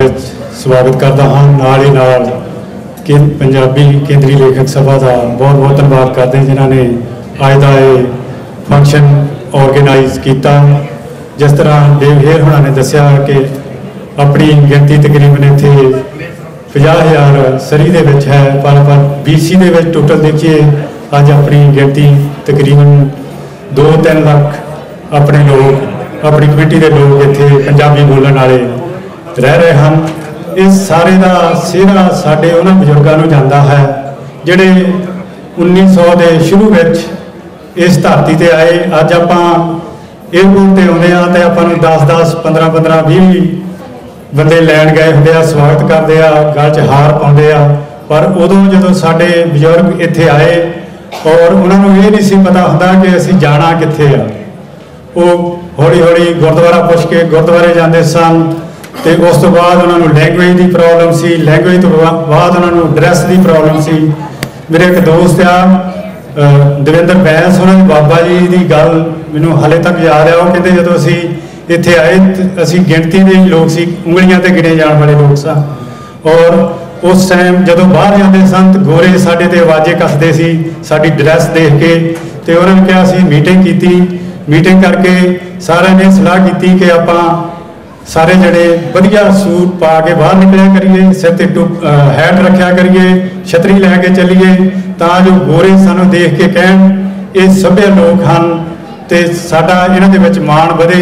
स्वागत करता हाँ नाल ही नाल कि पंजाबी केंद्रीय लेखक सभा का बहुत बहुत धन्यवाद करते हैं जिन्होंने अज का ये फंक्शन ऑर्गेनाइज किया। जिस तरह देवहेर होना ने दसिया कि अपनी गिनती तकरीबन इतने 50,000 सरी दे विच है, पर BC दे विच टोटल देखिए अज अपनी गिनती तकरीबन 2-3 लाख अपने लोग अपनी कमेटी के लोग इत्थे पंजाबी बोलण वाले रह रहे हैं। इस सारे का सिहरा साडे उन्हां बजुर्गों को जाता है जिहड़े 1900 के शुरू में इस धरती पर आए। अज आप एयरपोर्ट पर आने तो आपको 10-10, 15-15, 20 बंदे लैन गए होंगे, स्वागत करते हैं, गल च हार पाते हैं। पर उदों जो साडे बजुर्ग इत्थे आए और उन्होंने ये नहीं सी पता होंदा कि असीं जाना कित्थे आ, वो हौली हौली गुरुद्वारा पुछ के गुरुद्वारे जाते सन। तो उस तो बाद उन्होंने लैंगुएज की प्रॉब्लम सी, लैंगुएज तो बाद उन्होंने ड्रैस की प्रॉब्लम सी। मेरे एक दोस्त आ दविंदर बैंस, उन्होंने बाबा जी की गल मैनूं हाले तक याद है। वो कहते जो असी इत्थे आए असी गिणती के लोग सी, उंगलियां ते गिने जाने वाले लोग सा। और उस टाइम जो बाहर जाते सन तो गोरे साडे ते आवाजे कसते सी साडी ड्रैस देख के। तो उन्होंने कहा असी मीटिंग की, मीटिंग करके सारे ने सलाह की कि आप सारे जने वधिया सूट पा के बाहर निकलिया करिए, सिर ते हैट रखा करिए, छतरी लैके चलीए, तां जो गोरे सानू देख के कहण ये सभ्य लोग हैं तो साडा इन्हां दे विच मान वधे।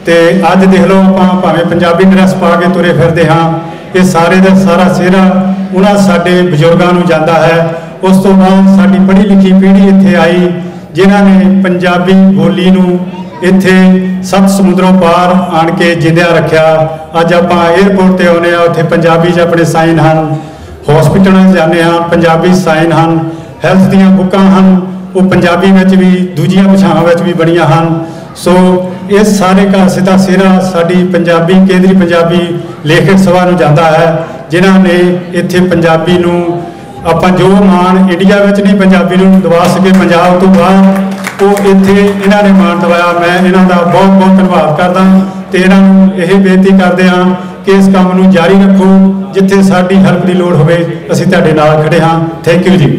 तो अज देख लो आप भावें पंजाबी ड्रैस पा के तुरे फिरदे हाँ, ये सारे का सारा सिहरा उन्हां साडे बजुर्गों को जाता है। उस तो बाद साडी पढ़ी लिखी पीढ़ी इत्थे आई जिन्हां ने पंजाबी बोली नूं इत्थे 7 समुद्रों पार आण के जिंदिया रखा। अज आप एयरपोर्ट पर आने उत्थे पंजाबी च अपने साइन हैं, हॉस्पिटलों जाने पंजाबी साइन हैं, हैल्थ दीयां बुकां हैं वो पंजाबी में भी दूजियां भाषावां में भी बणियां हैं। सो इस सारे का सीधा सिरा साडी पंजाबी केंद्रीय पंजाबी लेखक सभा नूं जाता है जिन्हां ने इत्थे पंजाबी नूं आपां जो मान इंडिया में नहीं पंजाबी नूं दवा सके, पंजाब तो बाहर वो इत्थे इन्हां ने मान दवाया। मैं इन्हां दा बहुत बहुत धन्यवाद करदा ते इन्हां नूं यह बेनती करदे हां कि इस काम नूं जारी रखो, जिथे साडी हेल्प की लोड़ होवे असीं तुहाडे नाल खड़े हां। Thank you ji.